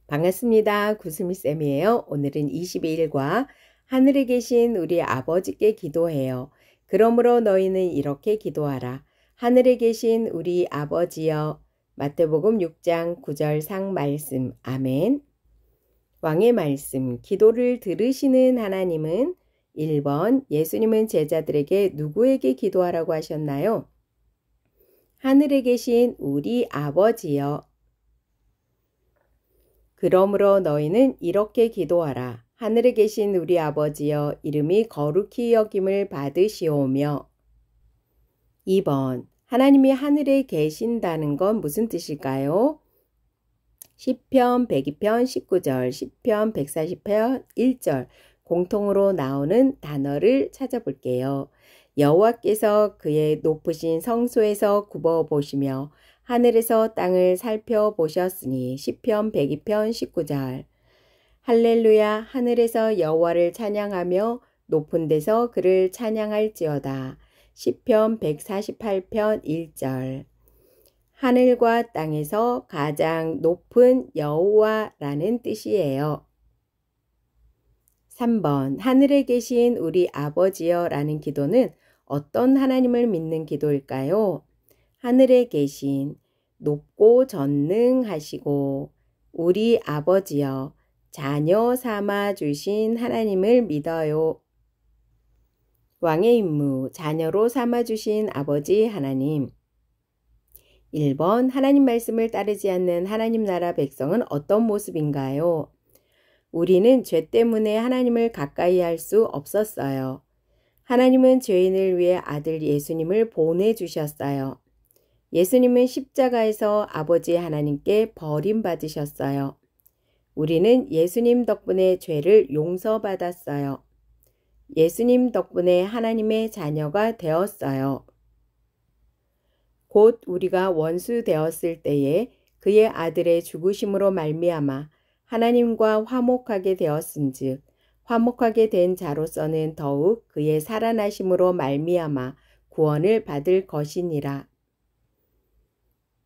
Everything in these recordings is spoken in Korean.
반갑습니다. 구스미쌤이에요. 오늘은 22일과 하늘에 계신 우리 아버지께 기도해요. 그러므로 너희는 이렇게 기도하라. 하늘에 계신 우리 아버지여. 마태복음 6장 9절 상 말씀. 아멘. 왕의 말씀. 기도를 들으시는 하나님은 1번 예수님은 제자들에게 누구에게 기도하라고 하셨나요? 하늘에 계신 우리 아버지여. 그러므로 너희는 이렇게 기도하라. 하늘에 계신 우리 아버지여, 이름이 거룩히 여김을 받으시오며. 2번 하나님이 하늘에 계신다는 건 무슨 뜻일까요? 시편 102편 19절, 시편 140편 1절 공통으로 나오는 단어를 찾아볼게요. 여호와께서 그의 높으신 성소에서 굽어보시며 하늘에서 땅을 살펴보셨으니. 시편 102편 19절. 할렐루야. 하늘에서 여호와를 찬양하며 높은 데서 그를 찬양할지어다. 시편 148편 1절. 하늘과 땅에서 가장 높은 여호와라는 뜻이에요. 3번 하늘에 계신 우리 아버지여 라는 기도는 어떤 하나님을 믿는 기도일까요? 하늘에 계신 높고 전능하시고 우리 아버지여 자녀 삼아 주신 하나님을 믿어요. 왕의 임무, 자녀로 삼아 주신 아버지 하나님. 1번 하나님 말씀을 따르지 않는 하나님 나라 백성은 어떤 모습인가요? 우리는 죄 때문에 하나님을 가까이 할 수 없었어요. 하나님은 죄인을 위해 아들 예수님을 보내주셨어요. 예수님은 십자가에서 아버지 하나님께 버림받으셨어요. 우리는 예수님 덕분에 죄를 용서받았어요. 예수님 덕분에 하나님의 자녀가 되었어요. 곧 우리가 원수 되었을 때에 그의 아들의 죽으심으로 말미암아 하나님과 화목하게 되었은즉 화목하게 된 자로서는 더욱 그의 살아나심으로 말미암아 구원을 받을 것이니라.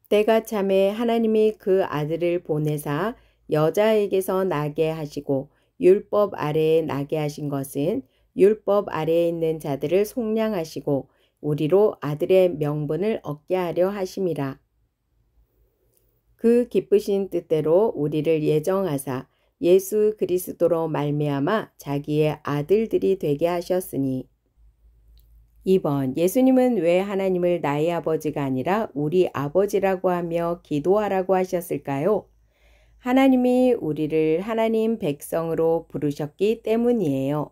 때가 참에 하나님이 그 아들을 보내사 여자에게서 나게 하시고 율법 아래에 나게 하신 것은 율법 아래에 있는 자들을 속량하시고 우리로 아들의 명분을 얻게 하려 하심이라. 그 기쁘신 뜻대로 우리를 예정하사 예수 그리스도로 말미암아 자기의 아들들이 되게 하셨으니. 2번 예수님은 왜 하나님을 나의 아버지가 아니라 우리 아버지라고 하며 기도하라고 하셨을까요? 하나님이 우리를 하나님 백성으로 부르셨기 때문이에요.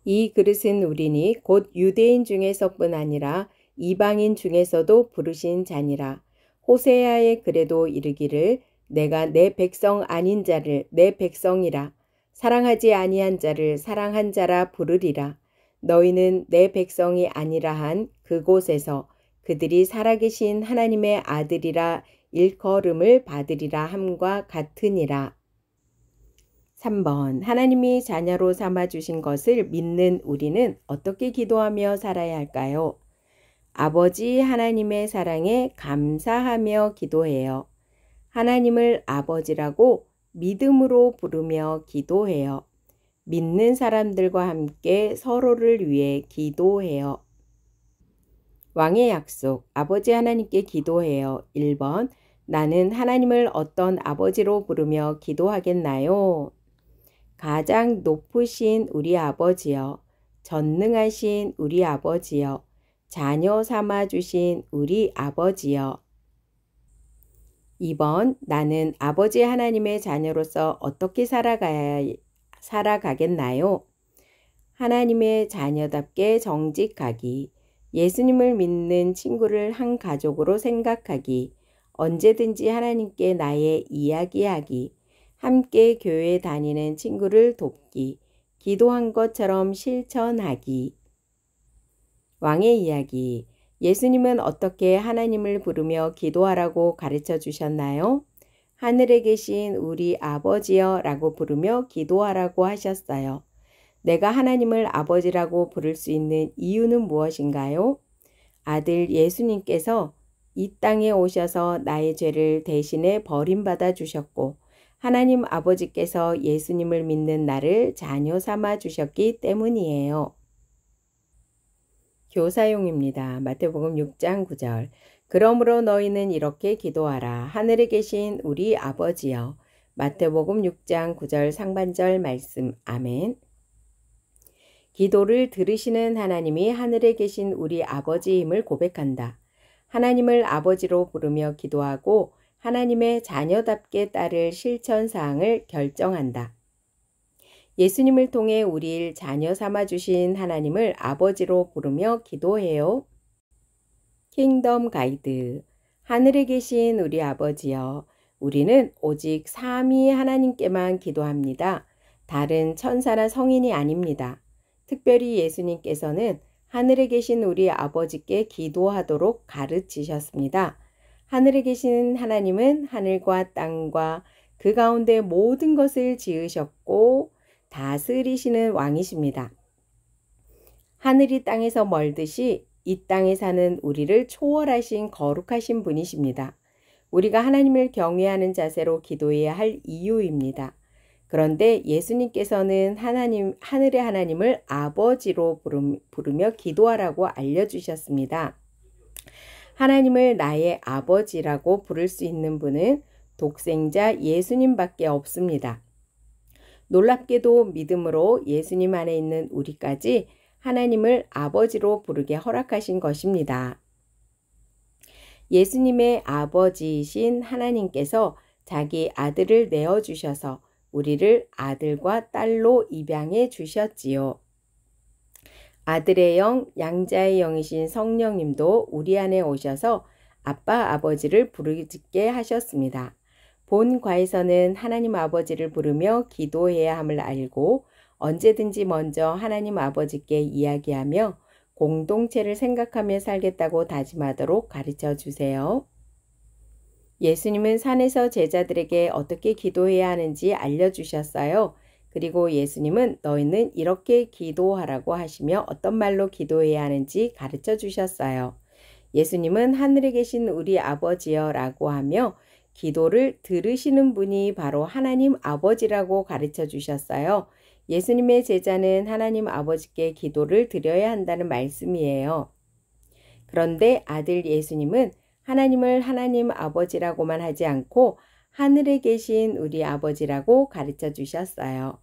이 그릇은 우리니 곧 유대인 중에서뿐 아니라 이방인 중에서도 부르신 자니라. 호세아의 글에도 이르기를 내가 내 백성 아닌 자를 내 백성이라 사랑하지 아니한 자를 사랑한 자라 부르리라. 너희는 내 백성이 아니라 한 그곳에서 그들이 살아계신 하나님의 아들이라 일컬음을 받으리라 함과 같으니라. 3번 하나님이 자녀로 삼아주신 것을 믿는 우리는 어떻게 기도하며 살아야 할까요? 아버지 하나님의 사랑에 감사하며 기도해요. 하나님을 아버지라고 믿음으로 부르며 기도해요. 믿는 사람들과 함께 서로를 위해 기도해요. 왕의 약속, 아버지 하나님께 기도해요. 1번, 나는 하나님을 어떤 아버지로 부르며 기도하겠나요? 가장 높으신 우리 아버지여, 전능하신 우리 아버지여, 자녀 삼아주신 우리 아버지여. 2번, 나는 아버지 하나님의 자녀로서 어떻게 살아가겠나요? 하나님의 자녀답게 정직하기, 예수님을 믿는 친구를 한 가족으로 생각하기, 언제든지 하나님께 나의 이야기하기, 함께 교회 다니는 친구를 돕기, 기도한 것처럼 실천하기. 왕의 이야기. 예수님은 어떻게 하나님을 부르며 기도하라고 가르쳐 주셨나요? 하늘에 계신 우리 아버지여 라고 부르며 기도하라고 하셨어요. 내가 하나님을 아버지라고 부를 수 있는 이유는 무엇인가요? 아들 예수님께서 이 땅에 오셔서 나의 죄를 대신에 버림받아 주셨고 하나님 아버지께서 예수님을 믿는 나를 자녀 삼아 주셨기 때문이에요. 교사용입니다. 마태복음 6장 9절. 그러므로 너희는 이렇게 기도하라. 하늘에 계신 우리 아버지여. 마태복음 6장 9절 상반절 말씀. 아멘. 기도를 들으시는 하나님이 하늘에 계신 우리 아버지임을 고백한다. 하나님을 아버지로 부르며 기도하고 하나님의 자녀답게 따를 실천사항을 결정한다. 예수님을 통해 우리를 자녀 삼아주신 하나님을 아버지로 부르며 기도해요. 킹덤 가이드. 하늘에 계신 우리 아버지여. 우리는 오직 삼위 하나님께만 기도합니다. 다른 천사나 성인이 아닙니다. 특별히 예수님께서는 하늘에 계신 우리 아버지께 기도하도록 가르치셨습니다. 하늘에 계신 하나님은 하늘과 땅과 그 가운데 모든 것을 지으셨고 다스리시는 왕이십니다. 하늘이 땅에서 멀듯이 이 땅에 사는 우리를 초월하신 거룩하신 분이십니다. 우리가 하나님을 경외하는 자세로 기도해야 할 이유입니다. 그런데 예수님께서는 하늘의 하나님을 아버지로 부르며 기도하라고 알려주셨습니다. 하나님을 나의 아버지라고 부를 수 있는 분은 독생자 예수님밖에 없습니다. 놀랍게도 믿음으로 예수님 안에 있는 우리까지 하나님을 아버지로 부르게 허락하신 것입니다. 예수님의 아버지이신 하나님께서 자기 아들을 내어주셔서 우리를 아들과 딸로 입양해 주셨지요. 아들의 영, 양자의 영이신 성령님도 우리 안에 오셔서 아빠, 아버지를 부르게 하셨습니다. 본과에서는 하나님 아버지를 부르며 기도해야 함을 알고 언제든지 먼저 하나님 아버지께 이야기하며 공동체를 생각하며 살겠다고 다짐하도록 가르쳐 주세요. 예수님은 산에서 제자들에게 어떻게 기도해야 하는지 알려주셨어요. 그리고 예수님은 너희는 이렇게 기도하라고 하시며 어떤 말로 기도해야 하는지 가르쳐 주셨어요. 예수님은 하늘에 계신 우리 아버지여 라고 하며 기도를 들으시는 분이 바로 하나님 아버지라고 가르쳐 주셨어요. 예수님의 제자는 하나님 아버지께 기도를 드려야 한다는 말씀이에요. 그런데 아들 예수님은 하나님을 하나님 아버지라고만 하지 않고 하늘에 계신 우리 아버지라고 가르쳐 주셨어요.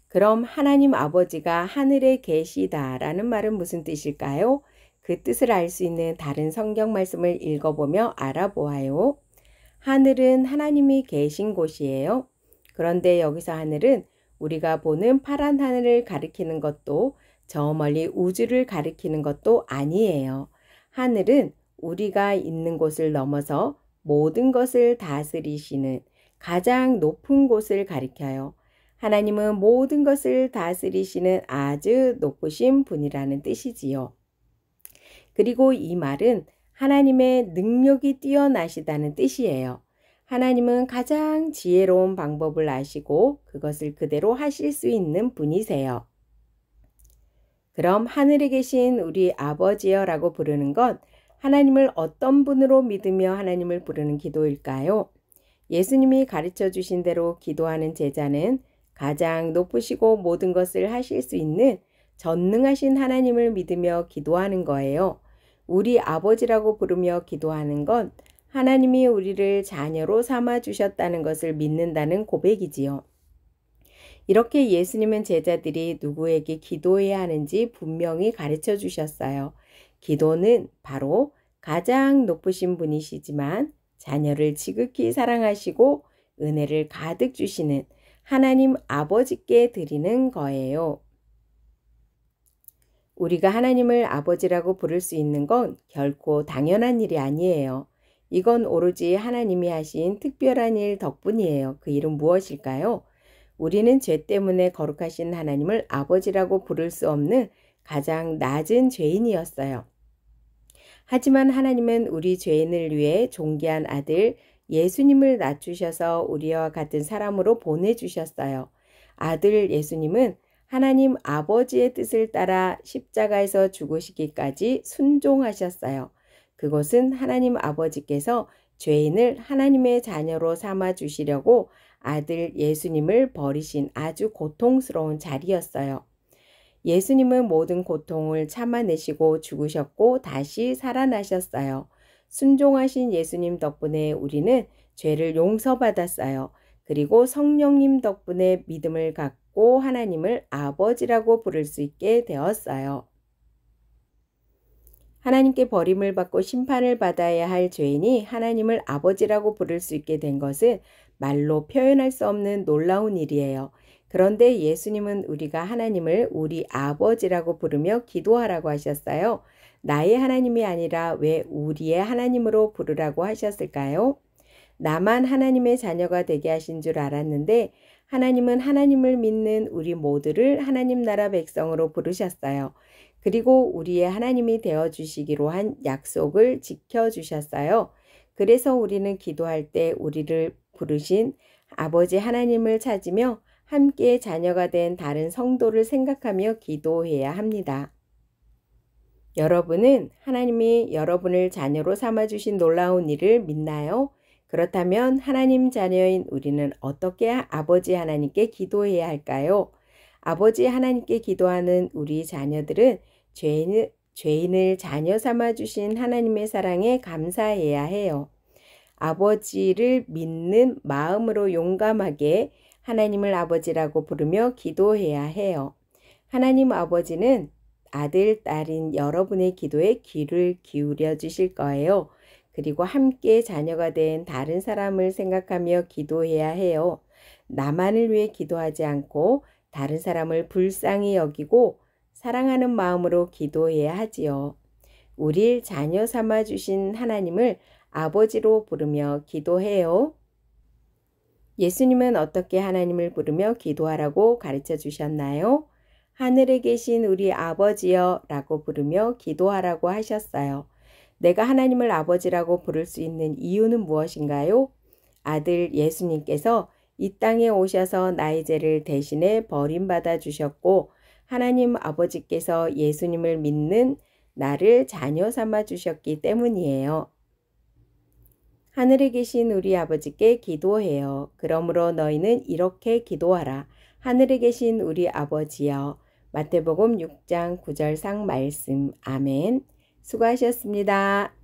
그럼 하나님 아버지가 하늘에 계시다라는 말은 무슨 뜻일까요? 그 뜻을 알 수 있는 다른 성경 말씀을 읽어보며 알아보아요. 하늘은 하나님이 계신 곳이에요. 그런데 여기서 하늘은 우리가 보는 파란 하늘을 가리키는 것도 저 멀리 우주를 가리키는 것도 아니에요. 하늘은 우리가 있는 곳을 넘어서 모든 것을 다스리시는 가장 높은 곳을 가리켜요. 하나님은 모든 것을 다스리시는 아주 높으신 분이라는 뜻이지요. 그리고 이 말은 하나님의 능력이 뛰어나시다는 뜻이에요. 하나님은 가장 지혜로운 방법을 아시고 그것을 그대로 하실 수 있는 분이세요. 그럼 하늘에 계신 우리 아버지여라고 부르는 건 하나님을 어떤 분으로 믿으며 하나님을 부르는 기도일까요? 예수님이 가르쳐 주신 대로 기도하는 제자는 가장 높으시고 모든 것을 하실 수 있는 전능하신 하나님을 믿으며 기도하는 거예요. 우리 아버지라고 부르며 기도하는 건 하나님이 우리를 자녀로 삼아 주셨다는 것을 믿는다는 고백이지요. 이렇게 예수님은 제자들이 누구에게 기도해야 하는지 분명히 가르쳐 주셨어요. 기도는 바로 가장 높으신 분이시지만 자녀를 지극히 사랑하시고 은혜를 가득 주시는 하나님 아버지께 드리는 거예요. 우리가 하나님을 아버지라고 부를 수 있는 건 결코 당연한 일이 아니에요. 이건 오로지 하나님이 하신 특별한 일 덕분이에요. 그 일은 무엇일까요? 우리는 죄 때문에 거룩하신 하나님을 아버지라고 부를 수 없는 가장 낮은 죄인이었어요. 하지만 하나님은 우리 죄인을 위해 존귀한 아들 예수님을 낮추셔서 우리와 같은 사람으로 보내주셨어요. 아들 예수님은 하나님 아버지의 뜻을 따라 십자가에서 죽으시기까지 순종하셨어요. 그것은 하나님 아버지께서 죄인을 하나님의 자녀로 삼아 주시려고 아들 예수님을 버리신 아주 고통스러운 자리였어요. 예수님은 모든 고통을 참아내시고 죽으셨고 다시 살아나셨어요. 순종하신 예수님 덕분에 우리는 죄를 용서받았어요. 그리고 성령님 덕분에 믿음을 갖고 하나님을 아버지라고 부를 수 있게 되었어요. 하나님께 버림을 받고 심판을 받아야 할 죄인이 하나님을 아버지라고 부를 수 있게 된 것은 말로 표현할 수 없는 놀라운 일이에요. 그런데 예수님은 우리가 하나님을 우리 아버지라고 부르며 기도하라고 하셨어요. 나의 하나님이 아니라 왜 우리의 하나님으로 부르라고 하셨을까요? 나만 하나님의 자녀가 되게 하신 줄 알았는데 하나님은 하나님을 믿는 우리 모두를 하나님 나라 백성으로 부르셨어요. 그리고 우리의 하나님이 되어주시기로 한 약속을 지켜주셨어요. 그래서 우리는 기도할 때 우리를 부르신 아버지 하나님을 찾으며 함께 자녀가 된 다른 성도를 생각하며 기도해야 합니다. 여러분은 하나님이 여러분을 자녀로 삼아주신 놀라운 일을 믿나요? 그렇다면 하나님 자녀인 우리는 어떻게 아버지 하나님께 기도해야 할까요? 아버지 하나님께 기도하는 우리 자녀들은 죄인을 자녀 삼아주신 하나님의 사랑에 감사해야 해요. 아버지를 믿는 마음으로 용감하게 하나님을 아버지라고 부르며 기도해야 해요. 하나님 아버지는 아들, 딸인 여러분의 기도에 귀를 기울여 주실 거예요. 그리고 함께 자녀가 된 다른 사람을 생각하며 기도해야 해요. 나만을 위해 기도하지 않고 다른 사람을 불쌍히 여기고 사랑하는 마음으로 기도해야 하지요. 우릴 자녀 삼아 주신 하나님을 아버지로 부르며 기도해요. 예수님은 어떻게 하나님을 부르며 기도하라고 가르쳐 주셨나요? 하늘에 계신 우리 아버지여 라고 부르며 기도하라고 하셨어요. 내가 하나님을 아버지라고 부를 수 있는 이유는 무엇인가요? 아들 예수님께서 이 땅에 오셔서 나의 죄를 대신에 버림받아 주셨고 하나님 아버지께서 예수님을 믿는 나를 자녀 삼아 주셨기 때문이에요. 하늘에 계신 우리 아버지께 기도해요. 그러므로 너희는 이렇게 기도하라. 하늘에 계신 우리 아버지여. 마태복음 6장 9절상 말씀. 아멘. 수고하셨습니다.